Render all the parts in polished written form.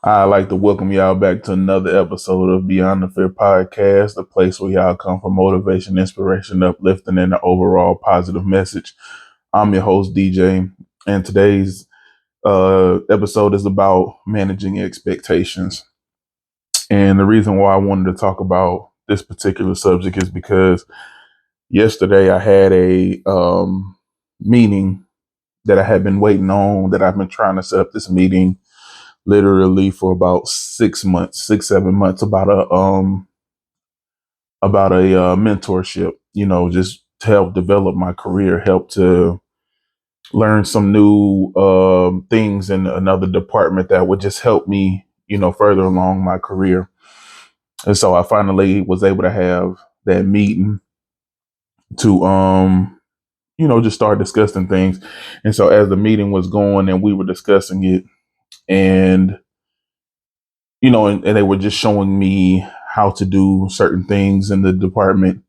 I'd like to welcome y'all back to another episode of Beyond the Fear podcast, the place where y'all come for motivation, inspiration, uplifting, and the overall positive message. I'm your host, DJ, and today's episode is about managing expectations. And the reason why I wanted to talk about this particular subject is because yesterday I had a meeting that I had been waiting on, that I've been trying to set up this meeting literally for about 6 months, 7 months, about a mentorship, just to help develop my career, help to learn some new things in another department that would just help me, further along my career. And so I finally was able to have that meeting to, just start discussing things. And so as the meeting was going and we were discussing it, and and they were just showing me how to do certain things in the department,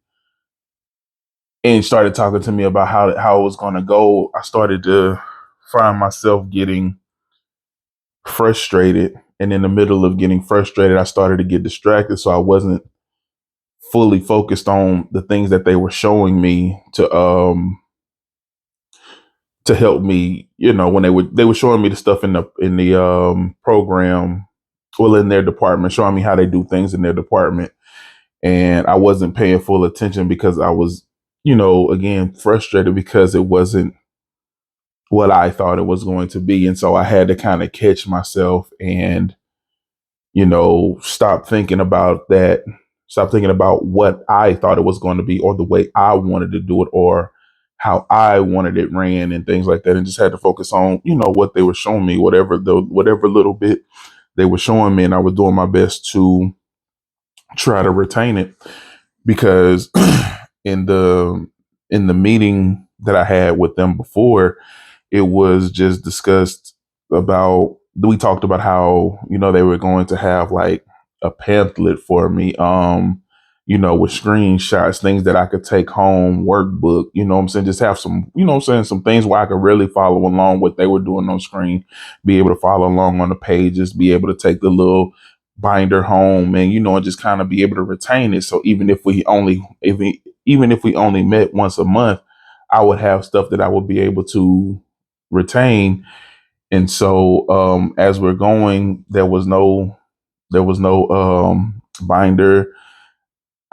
and started talking to me about how it was going to go. I started to find myself getting frustrated, and in the middle of getting frustrated, I started to get distracted, so I wasn't fully focused on the things that they were showing me to help me. When they were showing me the stuff in the program, well, in their department, showing me how they do things in their department, and I wasn't paying full attention because I was, again, frustrated because it wasn't what I thought it was going to be. And so I had to kind of catch myself and, stop thinking about that, stop thinking about what I thought it was going to be, or the way I wanted to do it, or how I wanted it ran, and things like that. And just had to focus on, what they were showing me, whatever little bit they were showing me. And I was doing my best to try to retain it, because in the meeting that I had with them before, it was just discussed about, we talked about how, they were going to have like a pamphlet for me, with screenshots, things that I could take home, workbook, what I'm saying, just have some, what I'm saying, some things where I could really follow along what they were doing on screen, be able to follow along on the pages, be able to take the little binder home, and and just kind of be able to retain it. So even if we only met once a month, I would have stuff that I would be able to retain. And so as we're going, there was no binder.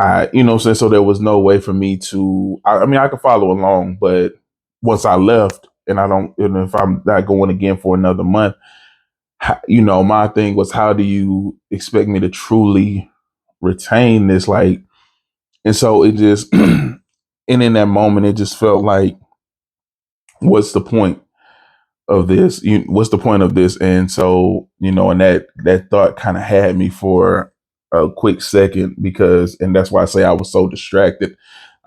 So there was no way for me to, I mean, I could follow along, but once I left, and if I'm not going again for another month, my thing was, how do you expect me to truly retain this? Like, and so it just, and in that moment, it just felt like, what's the point of this? What's the point of this? And so, and that thought kind of had me for a quick second, and that's why I say I was so distracted.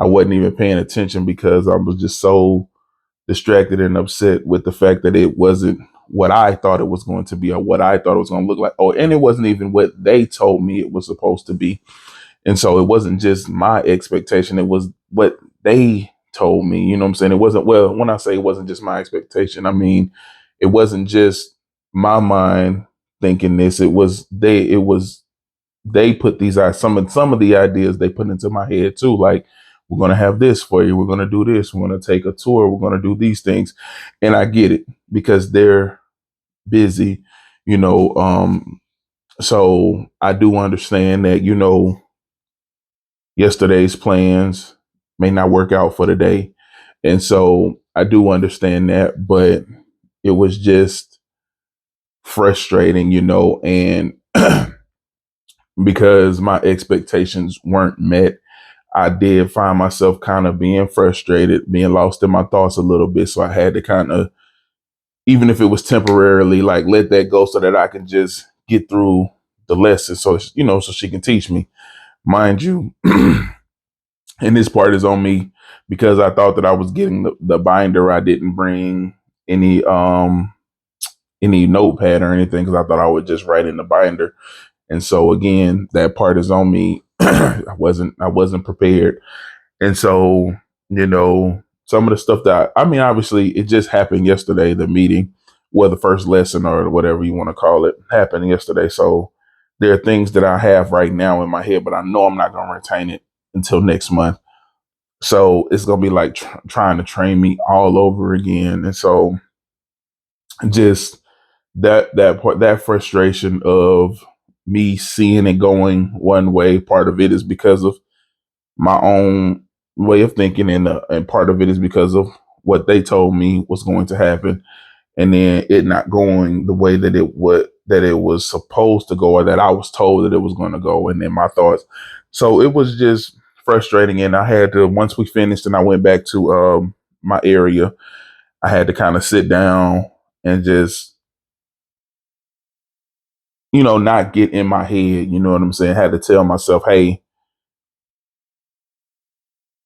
I wasn't even paying attention because I was just so distracted and upset with the fact that it wasn't what I thought it was going to be, or what I thought it was going to look like. Oh, and it wasn't even what they told me it was supposed to be. And so it wasn't just my expectation, it was what they told me. You know what I'm saying? It wasn't, well, when I say it wasn't just my expectation, I mean, it wasn't just my mind thinking this. They put some of the ideas they put into my head too. Like, we're gonna have this for you, we're gonna do this, we're gonna take a tour, we're gonna do these things. And I get it, because they're busy, you know. So I do understand that, yesterday's plans may not work out for the day. And so I do understand that, but it was just frustrating, and because my expectations weren't met, I did find myself kind of being frustrated, being lost in my thoughts a little bit. So I had to kind of, even if it was temporarily, like, let that go so that I can just get through the lesson. So, so she can teach me. Mind you, and this part is on me, because I thought that I was getting the binder. I didn't bring any notepad or anything, because I thought I would just write in the binder. And so again, that part is on me. I wasn't prepared. And so, some of the stuff that, I mean, obviously it just happened yesterday, the meeting, well, the first lesson or whatever you want to call it happened yesterday. So there are things that I have right now in my head, but I know I'm not going to retain it until next month. So it's going to be like trying to train me all over again. And so just that frustration of me seeing it going one way, part of it is because of my own way of thinking, and part of it is because of what they told me was going to happen, and then it not going the way that it was supposed to go, or that I was told that it was going to go, and then my thoughts. So it was just frustrating, and I had to, once we finished and I went back to my area, I had to kind of sit down and just, not get in my head. You know what I'm saying? I had to tell myself, hey,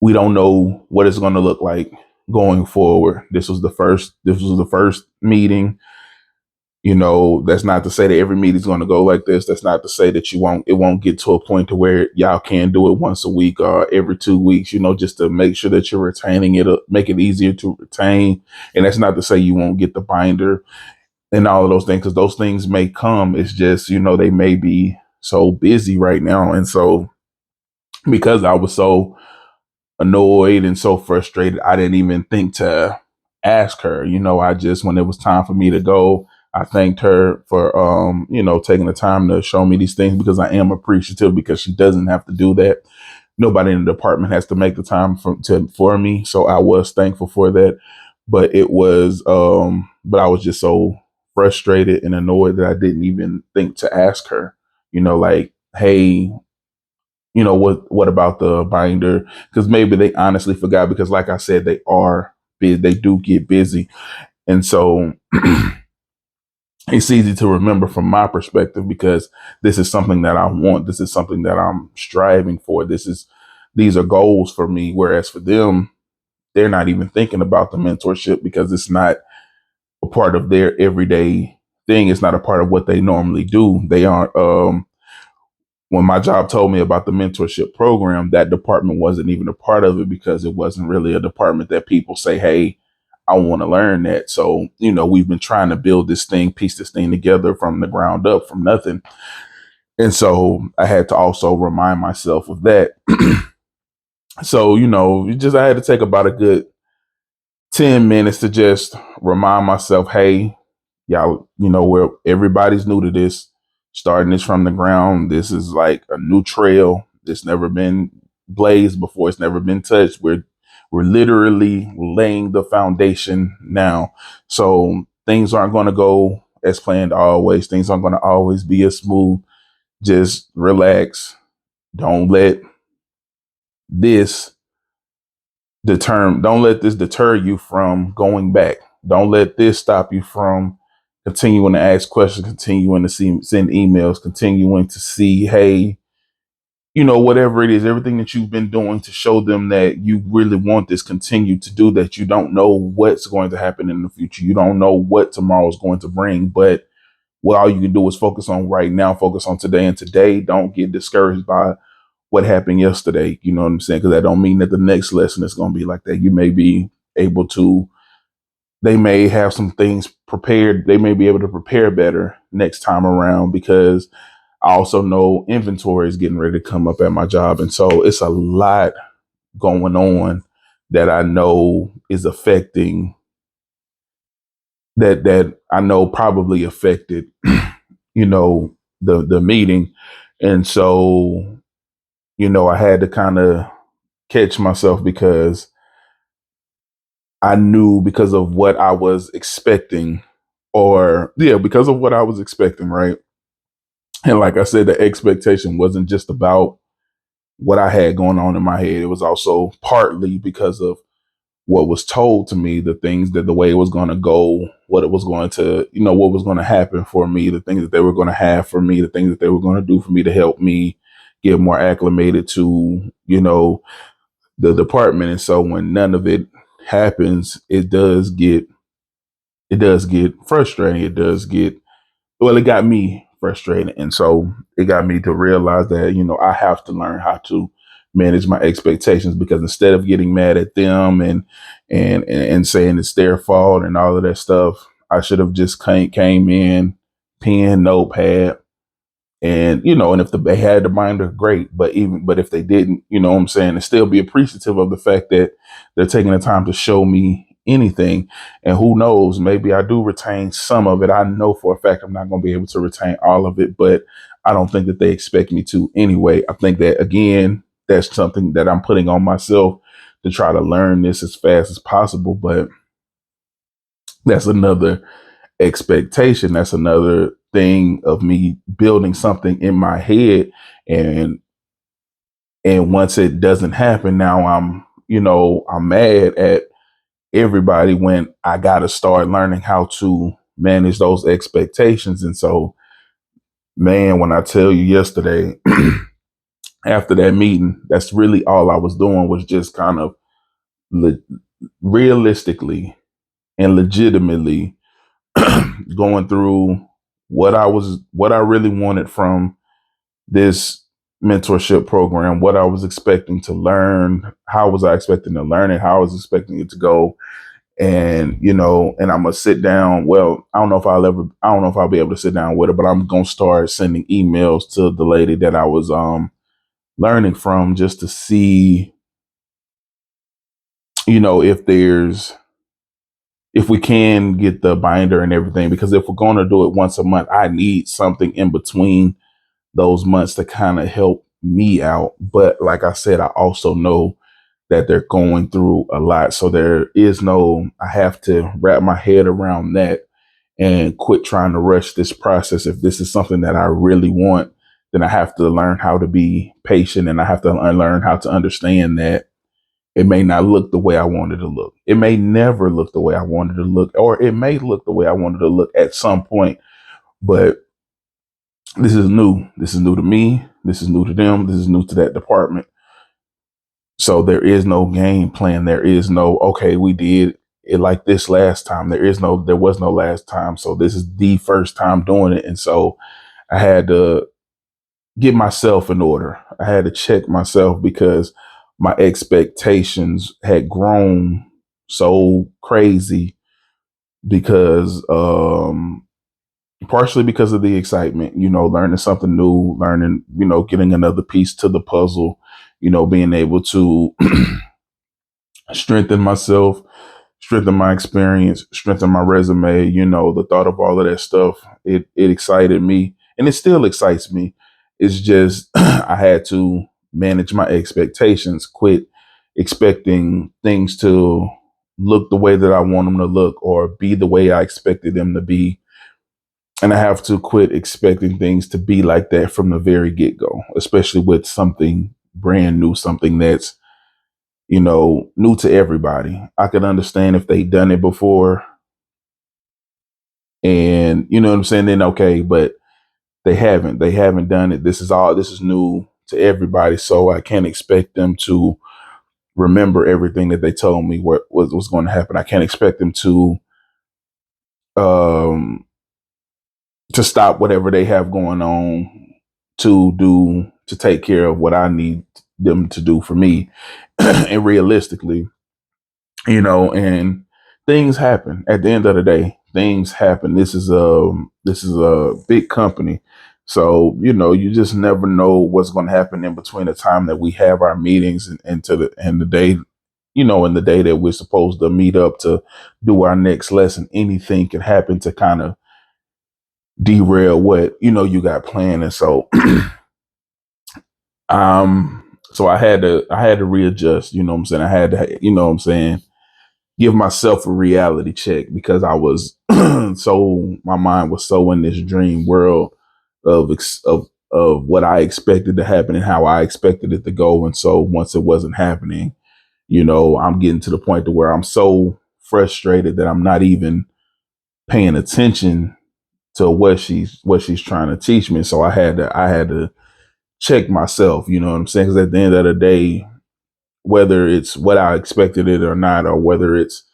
we don't know what it's going to look like going forward. This was the first meeting. That's not to say that every meeting is going to go like this. That's not to say that it won't get to a point to where y'all can do it once a week or every 2 weeks, just to make sure that you're retaining it, make it easier to retain. And that's not to say you won't get the binder and all of those things, because those things may come. It's just, they may be so busy right now. And so because I was so annoyed and so frustrated, I didn't even think to ask her. I just, when it was time for me to go, I thanked her for taking the time to show me these things, because I am appreciative, because she doesn't have to do that. Nobody in the department has to make the time for me. So I was thankful for that. But but I was just so frustrated and annoyed that I didn't even think to ask her, like, hey, what about the binder? Because maybe they honestly forgot, because like I said, they do get busy. And so it's easy to remember from my perspective, because this is something that I want. This is something that I'm striving for. These are goals for me. Whereas for them, they're not even thinking about the mentorship, because it's not a part of their everyday thing. It's not a part of what they normally do. They aren't, when my job told me about the mentorship program, that department wasn't even a part of it, because it wasn't really a department that people say, hey, I want to learn that. So, we've been trying to build this thing, piece this thing together from the ground up, from nothing. And so I had to also remind myself of that. So, I had to take about a good 10 minutes to just remind myself, hey, y'all, where everybody's new to this, starting this from the ground. This is like a new trail. It's never been blazed before. It's never been touched. We're literally laying the foundation now. So things aren't going to go as planned always. Things aren't going to always be as smooth. Just relax. Don't let this don't let this deter you from going back. Don't let this stop you from continuing to ask questions, continuing to send emails, continuing to see, hey, whatever it is, everything that you've been doing to show them that you really want this, continue to do that. You don't know what's going to happen in the future. You don't know what tomorrow is going to bring, but what all you can do is focus on right now, focus on today and today. Don't get discouraged by what happened yesterday. You know what I'm saying? Because that don't mean that the next lesson is going to be like that. You may be able to, they may have some things prepared. They may be able to prepare better next time around, because I also know inventory is getting ready to come up at my job. And so it's a lot going on that I know is affecting, that I know probably affected, the meeting. And so, I had to kind of catch myself, because I knew, because of what I was expecting, because of what I was expecting, right? And like I said, the expectation wasn't just about what I had going on in my head. It was also partly because of what was told to me, the things that the way it was going to go, what it was going to, what was going to happen for me, the things that they were going to have for me, the things that they were going to do for me to help me get more acclimated to, the department. And so when none of it happens, it does get frustrating. It got me frustrated. And so it got me to realize that, I have to learn how to manage my expectations, because instead of getting mad at them and saying it's their fault and all of that stuff, I should have just came in, pen, notepad, and and if they had the binder, great. But if they didn't, what I'm saying, and still be appreciative of the fact that they're taking the time to show me anything. And who knows, maybe I do retain some of it. I know for a fact I'm not going to be able to retain all of it, but I don't think that they expect me to anyway. I think that, again, that's something that I'm putting on myself to try to learn this as fast as possible. But that's another expectation. That's another thing of me building something in my head. And once it doesn't happen, now I'm mad at everybody when I gotta start learning how to manage those expectations. And so, man, when I tell you yesterday, after that meeting, that's really all I was doing, was just kind of le- realistically and legitimately going through what I really wanted from this mentorship program, what I was expecting to learn, how was I expecting to learn it, how I was expecting it to go. And, and I'm gonna sit down. Well, I don't know if I'll be able to sit down with her, but I'm gonna start sending emails to the lady that I was learning from, just to see, if if we can get the binder and everything, because if we're going to do it once a month, I need something in between those months to kind of help me out. But like I said, I also know that they're going through a lot. So I have to wrap my head around that and quit trying to rush this process. If this is something that I really want, then I have to learn how to be patient, and I have to learn how to understand that it may not look the way I wanted to look. It may never look the way I wanted to look, or it may look the way I wanted to look at some point. But this is new. This is new to me. This is new to them. This is new to that department. So there is no game plan. There is no, okay, we did it like this last time. There was no last time. So this is the first time doing it. And so I had to get myself in order. I had to check myself, because my expectations had grown so crazy, because partially because of the excitement, learning something new, getting another piece to the puzzle, being able to strengthen myself, strengthen my experience, strengthen my resume. The thought of all of that stuff, it excited me, and it still excites me. It's just I had to manage my expectations, quit expecting things to look the way that I want them to look, or be the way I expected them to be. And I have to quit expecting things to be like that from the very get go, especially with something brand new, something that's, new to everybody. I could understand if they done it before, and you know what I'm saying, then okay, but they haven't done it. This is new to everybody. So I can't expect them to remember everything that they told me what was going to happen. I can't expect them um to stop whatever they have going on to take care of what I need them to do for me. And realistically, and things happen. At the end of the day, things happen. This is a big company. So, you just never know what's going to happen in between the time that we have our meetings, and the day, and the day that we're supposed to meet up to do our next lesson. Anything can happen to kind of derail what you got planned. And so I had to readjust. What I'm saying, I had to, what I'm saying, give myself a reality check, because I was my mind was so in this dream world of what I expected to happen and how I expected it to go. And so once it wasn't happening, I'm getting to the point to where I'm so frustrated that I'm not even paying attention to what she's trying to teach me. So I had to check myself, you know what I'm saying? Because at the end of the day, whether it's what I expected it or not, or whether it's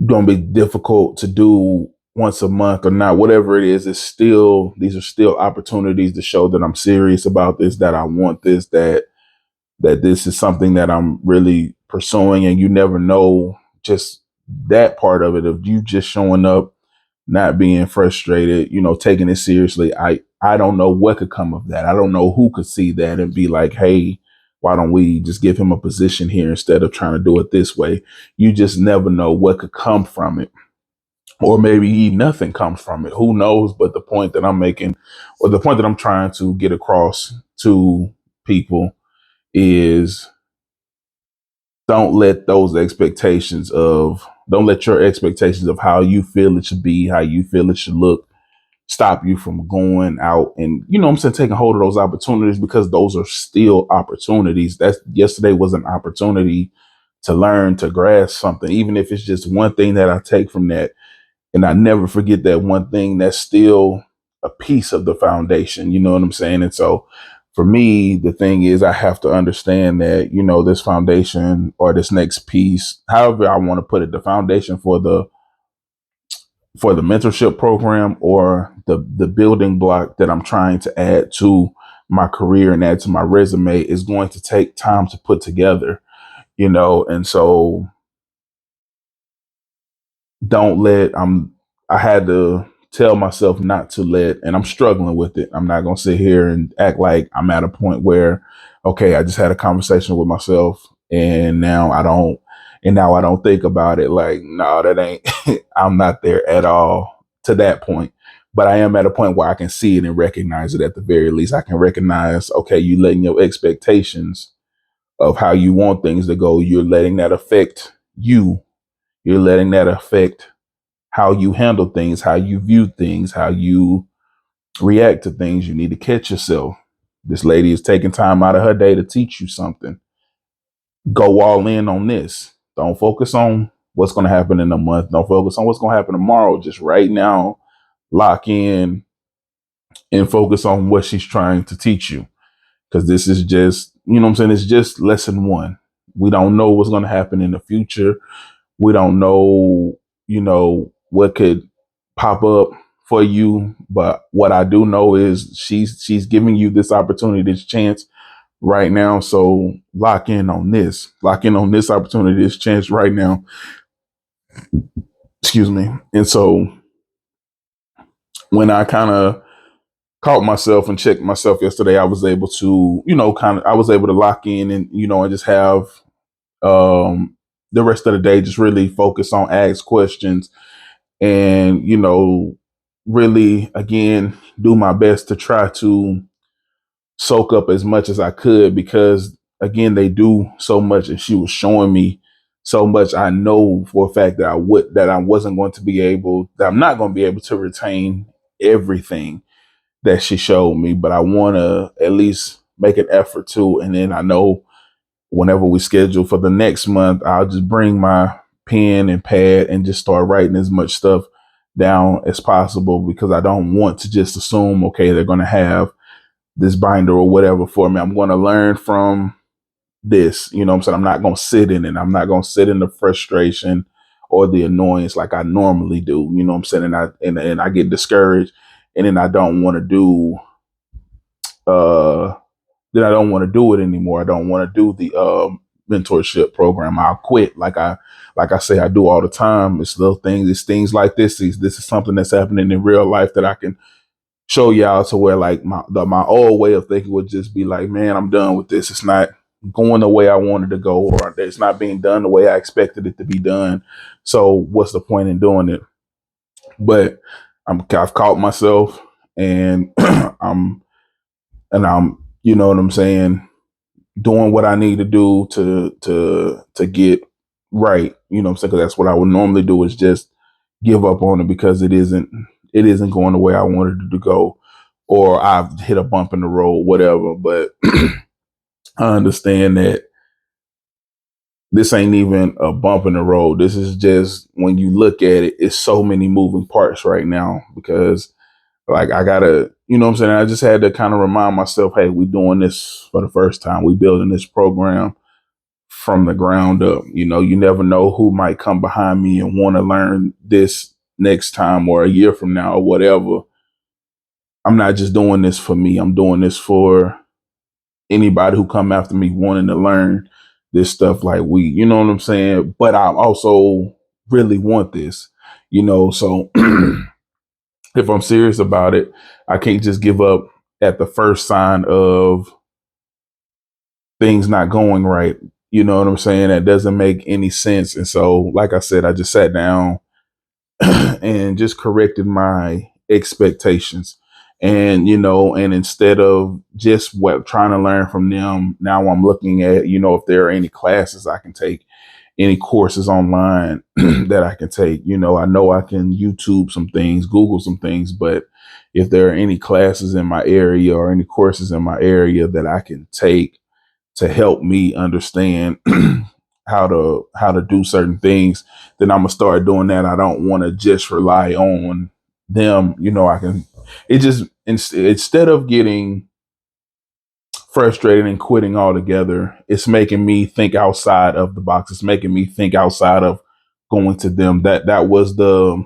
going to be difficult to do once a month or not, whatever it is, these are still opportunities to show that I'm serious about this, that I want this, that this is something that I'm really pursuing. And you never know, just that part of it, of you just showing up not being frustrated, taking it seriously. I don't know what could come of that. I don't know who could see that and be like, hey, why don't we just give him a position here instead of trying to do it this way? You just never know what could come from it. Or maybe nothing comes from it. Who knows? But the point that I'm making, or the point that I'm trying to get across to people, is don't let your expectations of how you feel it should be, how you feel it should look, stop you from going out and, I'm saying, taking hold of those opportunities, because those are still opportunities. That's Yesterday was an opportunity to learn, to grasp something, even if it's just one thing that I take from that. And I never forget that one thing. That's still a piece of the foundation. You know what I'm saying? And so for me, the thing is, I have to understand that, this foundation, or this next piece, however I want to put it, the foundation for the mentorship program, or the building block that I'm trying to add to my career and add to my resume, is going to take time to put together, and so don't let I had to tell myself not to let, and I'm struggling with it. I'm not going to sit here and act like I'm at a point where, okay, I just had a conversation with myself and now I don't think about it. Like, no, that ain't, I'm not there at all to that point. But I am at a point where I can see it and recognize it. At the very least, I can recognize, okay, you letting your expectations of how you want things to go, you're letting that affect you. You're letting that affect how you handle things, how you view things, how you react to things. You need to catch yourself. This lady is taking time out of her day to teach you something. Go all in on this. Don't focus on what's going to happen in a month. Don't focus on what's going to happen tomorrow. Just right now, lock in and focus on what she's trying to teach you. Because this is just, what I'm saying? It's just lesson one. We don't know what's going to happen in the future. We don't know, what could pop up for you. But what I do know is she's giving you this opportunity, this chance right now. So lock in on this. Lock in on this opportunity, this chance right now. Excuse me. And so when I kind of caught myself and checked myself yesterday, I was able to, I was able to lock in and, and just have the rest of the day just really focus on ask questions and, really, again, do my best to try to soak up as much as I could, because, again, they do so much, and she was showing me so much. I know for a fact that I'm not going to be able to retain everything that she showed me, but I want to at least make an effort to. And then I know whenever we schedule for the next month, I'll just bring my pen and pad and just start writing as much stuff down as possible, because I don't want to just assume, okay, they're going to have this binder or whatever for me. I'm going to learn from this. You know what I'm saying? I'm not going to sit in it. I'm not going to sit in the frustration or the annoyance like I normally do. You know what I'm saying? And I get discouraged, and then I don't want to do uh then I don't want to do it anymore. I don't want to do the mentorship program. I'll quit. Like I say, I do all the time. It's little things. It's things like this. This is something that's happening in real life that I can show y'all, to where, like, my old way of thinking would just be like, man, I'm done with this. It's not going the way I wanted to go, or it's not being done the way I expected it to be done. So what's the point in doing it? But I've caught myself, and I'm, you know what I'm saying, doing what I need to do to get right. You know what I'm saying? Because that's what I would normally do, is just give up on it, because it isn't going the way I wanted it to go, or I've hit a bump in the road, whatever. But I understand that this ain't even a bump in the road. This is just, when you look at it, it's so many moving parts right now, because, like, I gotta, you know what I'm saying? I just had to kind of remind myself, hey, we doing this for the first time. We building this program from the ground up. You never know who might come behind me and want to learn this next time, or a year from now, or whatever. I'm not just doing this for me. I'm doing this for anybody who come after me wanting to learn this stuff, like you know what I'm saying? But I also really want this, so if I'm serious about it, I can't just give up at the first sign of things not going right. You know what I'm saying? That doesn't make any sense. And so, like I said, I just sat down and just corrected my expectations. And, and instead of just what trying to learn from them, now I'm looking at, if there are any classes I can take, any courses online that I can take. I know I can YouTube some things, Google some things, but if there are any classes in my area or any courses in my area that I can take to help me understand how to do certain things, then I'm gonna start doing that. I don't want to just rely on them. I can. It just instead of getting frustrated and quitting altogether, it's making me think outside of the box. It's making me think outside of going to them. That was the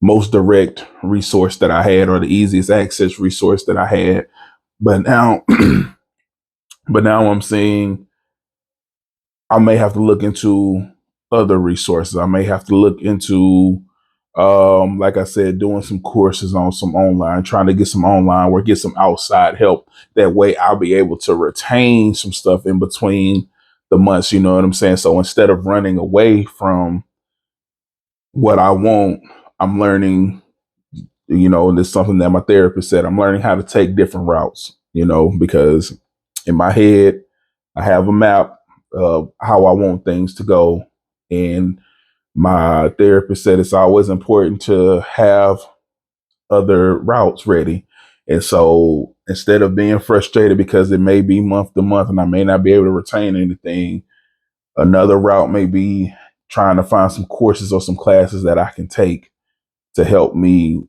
most direct resource that I had, or the easiest access resource that I had. But now, but now I'm seeing I may have to look into other resources. I may have to look into, like I said, doing some courses on some online, trying to get some online work, get some outside help. That way I'll be able to retain some stuff in between the months. You know what I'm saying? So instead of running away from what I want, I'm learning, and it's something that my therapist said, I'm learning how to take different routes, because in my head, I have a map of how I want things to go. And my therapist said it's always important to have other routes ready. And so instead of being frustrated because it may be month to month and I may not be able to retain anything, another route may be trying to find some courses or some classes that I can take to help me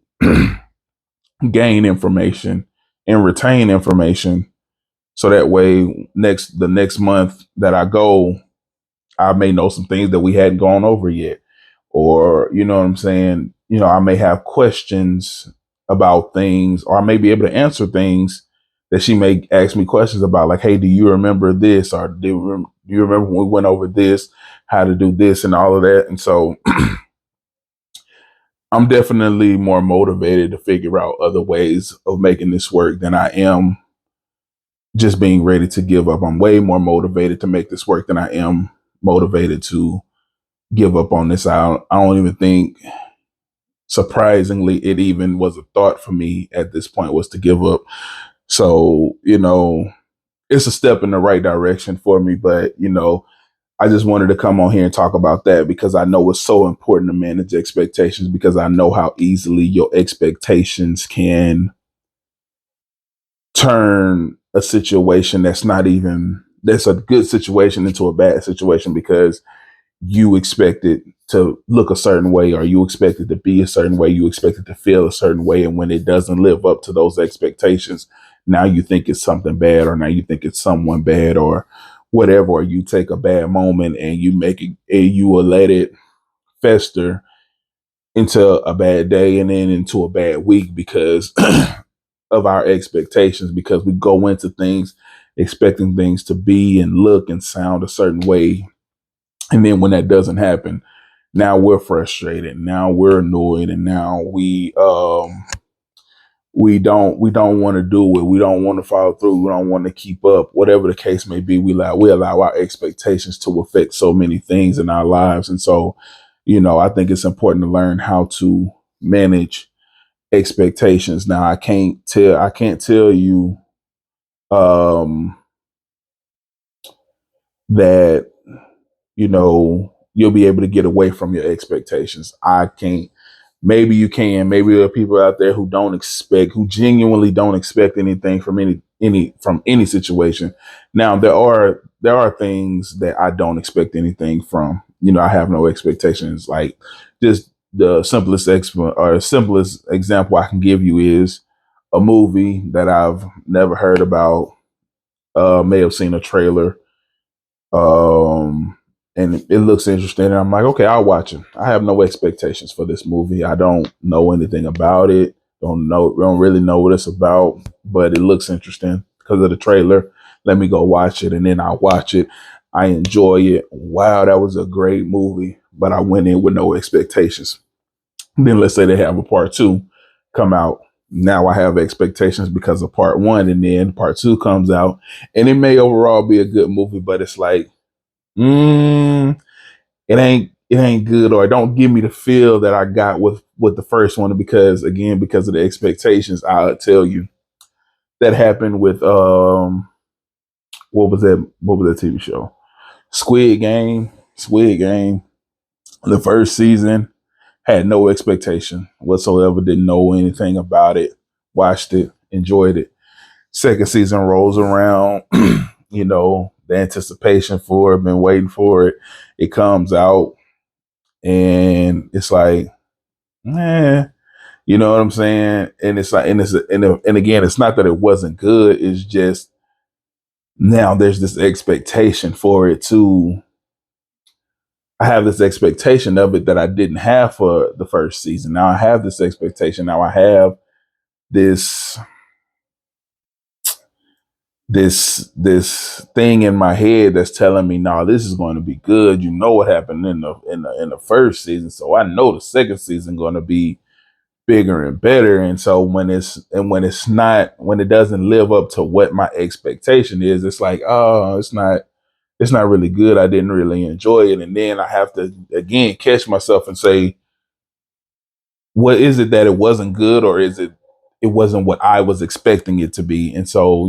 gain information and retain information. So that way the next month that I go, I may know some things that we hadn't gone over yet. Or, you know what I'm saying? I may have questions about things, or I may be able to answer things that she may ask me questions about, like, hey, do you remember this? Or do you remember when we went over this, how to do this and all of that? And so I'm definitely more motivated to figure out other ways of making this work than I am just being ready to give up. I'm way more motivated to make this work than I am motivated to give up on this. I don't even think, surprisingly, it even was a thought for me at this point was to give up. So, it's a step in the right direction for me. But, I just wanted to come on here and talk about that because I know it's so important to manage expectations, because I know how easily your expectations can turn a situation that's a good situation into a bad situation, because you expect it to look a certain way, or you expect it to be a certain way, you expect it to feel a certain way. And when it doesn't live up to those expectations, now you think it's something bad, or now you think it's someone bad, or whatever, or you take a bad moment and you make it, and you will let it fester into a bad day and then into a bad week because of our expectations, because we go into things expecting things to be and look and sound a certain way. And then when that doesn't happen, now we're frustrated, now we're annoyed, and now we don't want to do it, we don't want to follow through, we don't want to keep up, whatever the case may be. We allow our expectations to affect so many things in our lives. And so, I think it's important to learn how to manage expectations. Now, I can't tell you um that you'll be able to get away from your expectations. I can't. Maybe you can. Maybe there are people out there who genuinely don't expect anything from any situation. Now, there are things that I don't expect anything from. I have no expectations. Like, just the simplest example I can give you is a movie that I've never heard about. May have seen a trailer, um, and it looks interesting. And I'm like, okay, I'll watch it. I have no expectations for this movie. I don't know anything about it. Don't really know what it's about, but it looks interesting because of the trailer. Let me go watch it, and then I watch it. I enjoy it. Wow, that was a great movie, but I went in with no expectations. Then let's say they have a part two come out. Now I have expectations because of part one, and then part two comes out, and it may overall be a good movie, but it's like, it ain't good, or it don't give me the feel that I got with the first one, because again, because of the expectations. I'll tell you that happened with what was that TV show? Squid Game. Squid Game. The first season had no expectation whatsoever, didn't know anything about it, watched it, enjoyed it. Second season rolls around, the anticipation for it, been waiting for it. It comes out, and it's like, eh, you know what I'm saying? And it's like, and again, it's not that it wasn't good. It's just now there's this expectation for it to. I have this expectation of it that I didn't have for the first season. Now I have this expectation. Now I have this this thing in my head that's telling me, no, this is going to be good. You know what happened in the first season, so I know the second season going to be bigger and better. And so when it doesn't live up to what my expectation is, it's like, oh, it's not really good. I didn't really enjoy it. And then I have to again catch myself and say, what is it that it wasn't good, or is it wasn't what I was expecting it to be? And so,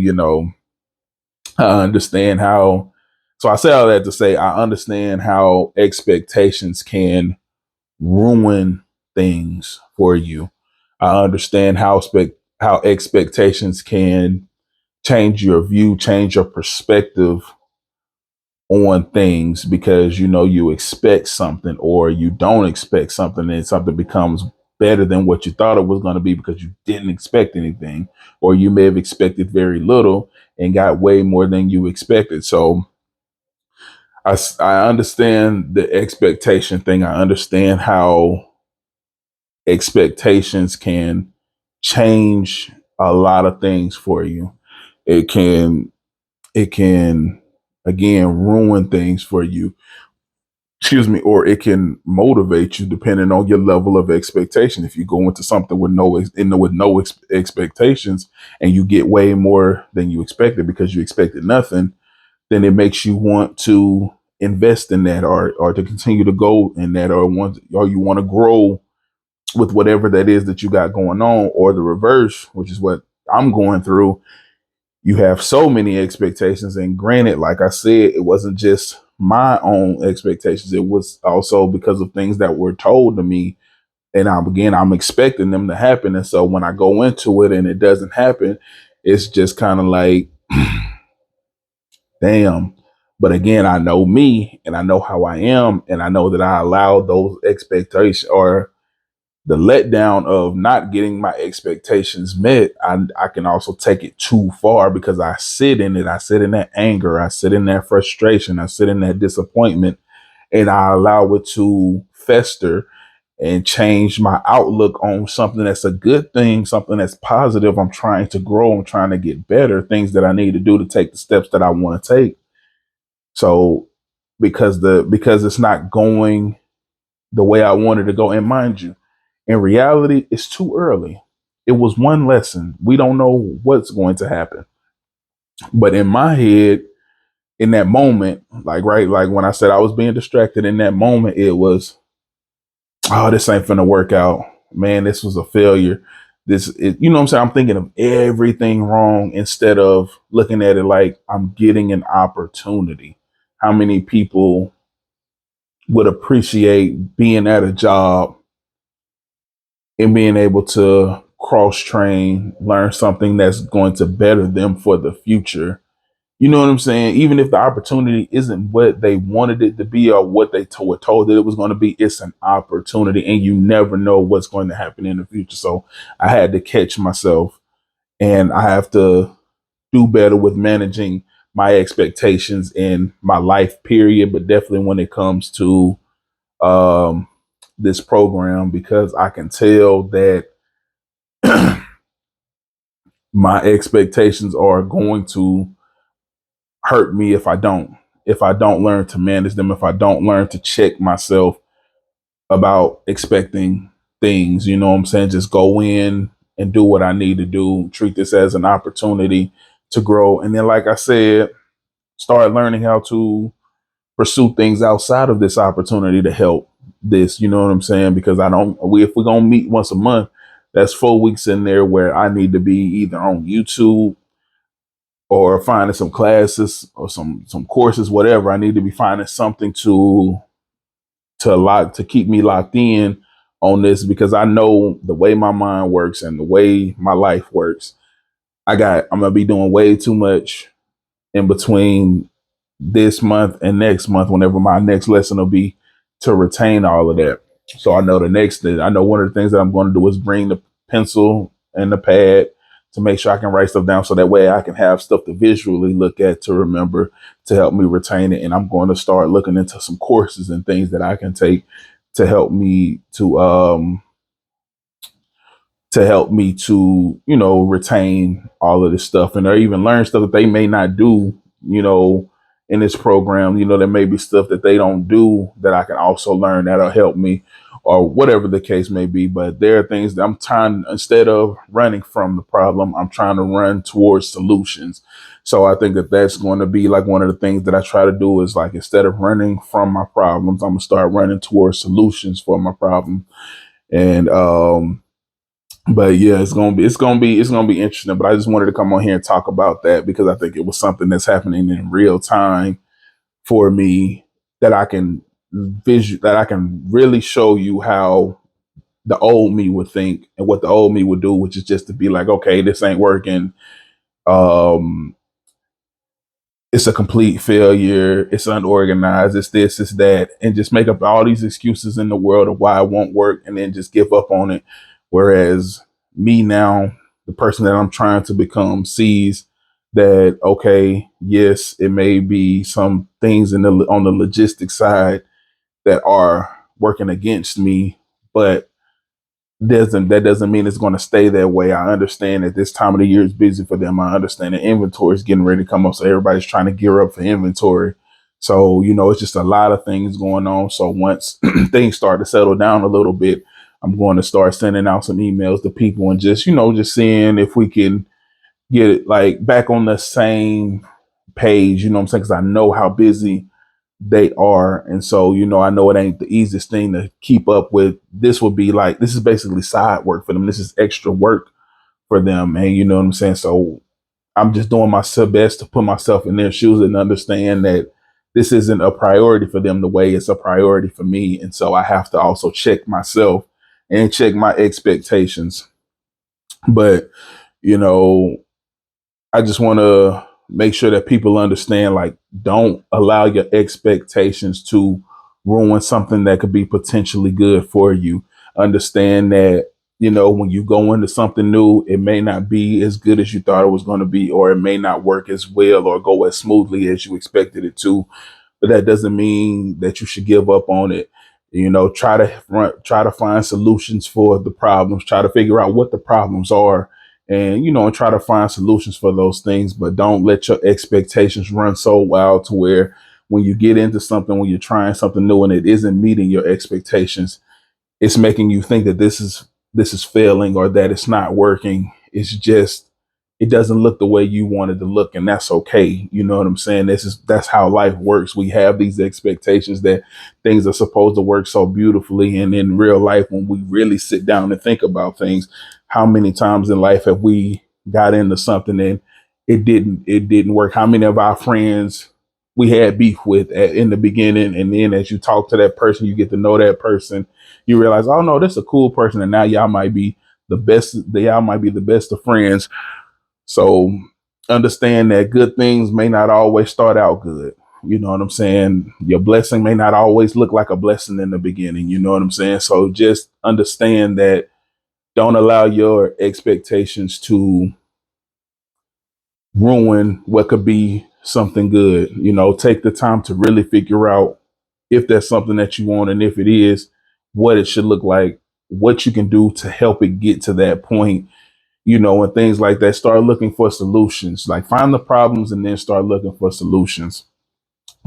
I understand how. So I say all that to say I understand how expectations can ruin things for you. I understand how expectations can change your view, change your perspective on things, because you expect something or you don't expect something, and something becomes better than what you thought it was going to be because you didn't expect anything, or you may have expected very little and got way more than you expected. So I understand the expectation thing. I understand how expectations can change a lot of things for you. It can again ruin things for you, excuse me, or it can motivate you depending on your level of expectation. If you go into something with no expectations, and you get way more than you expected because you expected nothing, then it makes you want to invest in that, or to continue to go in that, or you want to grow with whatever that is that you got going on. Or the reverse, which is what I'm going through. You have so many expectations, and granted, like I said, it wasn't just my own expectations. It was also because of things that were told to me, and I'm expecting them to happen. And so when I go into it and it doesn't happen, it's just kind of like, damn. But again, I know me, and I know how I am, and I know that I allowed those expectations, or the letdown of not getting my expectations met. I can also take it too far, because I sit in it. I sit in that anger. I sit in that frustration. I sit in that disappointment, and I allow it to fester and change my outlook on something that's a good thing, something that's positive. I'm trying to grow. I'm trying to get better, things that I need to do to take the steps that I want to take. So because it's not going the way I wanted to go, and mind you, in reality, it's too early. It was one lesson. We don't know what's going to happen. But in my head, in that moment, like when I said I was being distracted in that moment, it was, oh, this ain't finna work out. Man, this was a failure. You know what I'm saying? I'm thinking of everything wrong instead of looking at it like I'm getting an opportunity. How many people would appreciate being at a job and being able to cross train, learn something that's going to better them for the future? You know what I'm saying? Even if the opportunity isn't what they wanted it to be, or what they were told that it was going to be, it's an opportunity, and you never know what's going to happen in the future. So I had to catch myself, and I have to do better with managing my expectations in my life period, but definitely when it comes to um, this program, because I can tell that my expectations are going to hurt me if I don't learn to manage them, if I don't learn to check myself about expecting things. You know what I'm saying? Just go in and do what I need to do. Treat this as an opportunity to grow. And then, like I said, start learning how to pursue things outside of this opportunity to help this. You know what I'm saying? Because if we're going to meet once a month, that's 4 weeks in there where I need to be either on YouTube or finding some classes or some courses, whatever. I need to be finding something to keep me locked in on this, because I know the way my mind works and the way my life works. I'm gonna be doing way too much in between this month and next month, whenever my next lesson will be, to retain all of that. So I know one of the things that I'm going to do is bring the pencil and the pad to make sure I can write stuff down, so that way I can have stuff to visually look at, to remember, to help me retain it. And I'm going to start looking into some courses and things that I can take to help me to retain all of this stuff, and or even learn stuff that they may not do, in this program. There may be stuff that they don't do that I can also learn that'll help me, or whatever the case may be. But there are things that I'm trying, instead of running from the problem, I'm trying to run towards solutions. So I think that that's going to be like one of the things that I try to do, is like, instead of running from my problems, I'm gonna start running towards solutions for my problem. And but yeah, it's gonna be interesting. But I just wanted to come on here and talk about that, because I think it was something that's happening in real time for me, that I can really show you how the old me would think and what the old me would do, which is just to be like, okay, this ain't working. Um, it's a complete failure. It's unorganized. It's this, it's that, and just make up all these excuses in the world of why it won't work, and then just give up on it. Whereas me now, the person that I'm trying to become, sees that, okay, yes, it may be some things on the logistics side that are working against me, but that doesn't mean it's going to stay that way. I understand that this time of the year is busy for them. I understand that inventory is getting ready to come up, so everybody's trying to gear up for inventory. So it's just a lot of things going on. So once things start to settle down a little bit, I'm going to start sending out some emails to people, and just seeing if we can get it like back on the same page. You know what I'm saying? Because I know how busy they are. And so, I know it ain't the easiest thing to keep up with. This is basically side work for them. This is extra work for them. And you know what I'm saying? So I'm just doing my best to put myself in their shoes and understand that this isn't a priority for them the way it's a priority for me. And so I have to also check myself and check my expectations. But, you know, I just want to make sure that people understand, like, don't allow your expectations to ruin something that could be potentially good for you. Understand that, when you go into something new, it may not be as good as you thought it was going to be, or it may not work as well or go as smoothly as you expected it to. But that doesn't mean that you should give up on it. Try to find solutions for the problems, try to figure out what the problems are, and try to find solutions for those things. But don't let your expectations run so wild to where when you get into something, when you're trying something new and it isn't meeting your expectations, it's making you think that this is failing, or that it's not working. It's just, it doesn't look the way you want it to look, and that's okay. You know what I'm saying? That's how life works. We have these expectations that things are supposed to work so beautifully, and in real life, when we really sit down and think about things, how many times in life have we got into something and it didn't work? How many of our friends we had beef with in the beginning, and then as you talk to that person, you get to know that person, you realize, oh no, this is a cool person, and now y'all might be the best of friends. So understand that good things may not always start out good. You know what I'm saying? Your blessing may not always look like a blessing in the beginning. You know what I'm saying? So just understand that. Don't allow your expectations to ruin what could be something good. Take the time to really figure out if that's something that you want, and if it is, what it should look like, what you can do to help it get to that point, and things like that. Start looking for solutions. Like, find the problems and then start looking for solutions.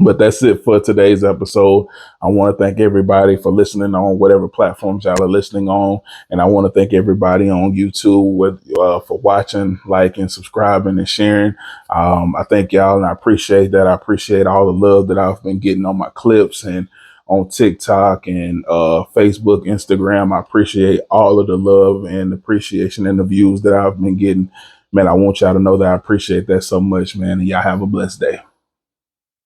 But that's it for today's episode. I want to thank everybody for listening on whatever platforms y'all are listening on. And I want to thank everybody on YouTube for watching, liking, subscribing, and sharing. I thank y'all and I appreciate that. I appreciate all the love that I've been getting on my clips and on TikTok and Facebook, Instagram. I appreciate all of the love and appreciation and the views that I've been getting. Man, I want y'all to know that I appreciate that so much, man. And y'all have a blessed day.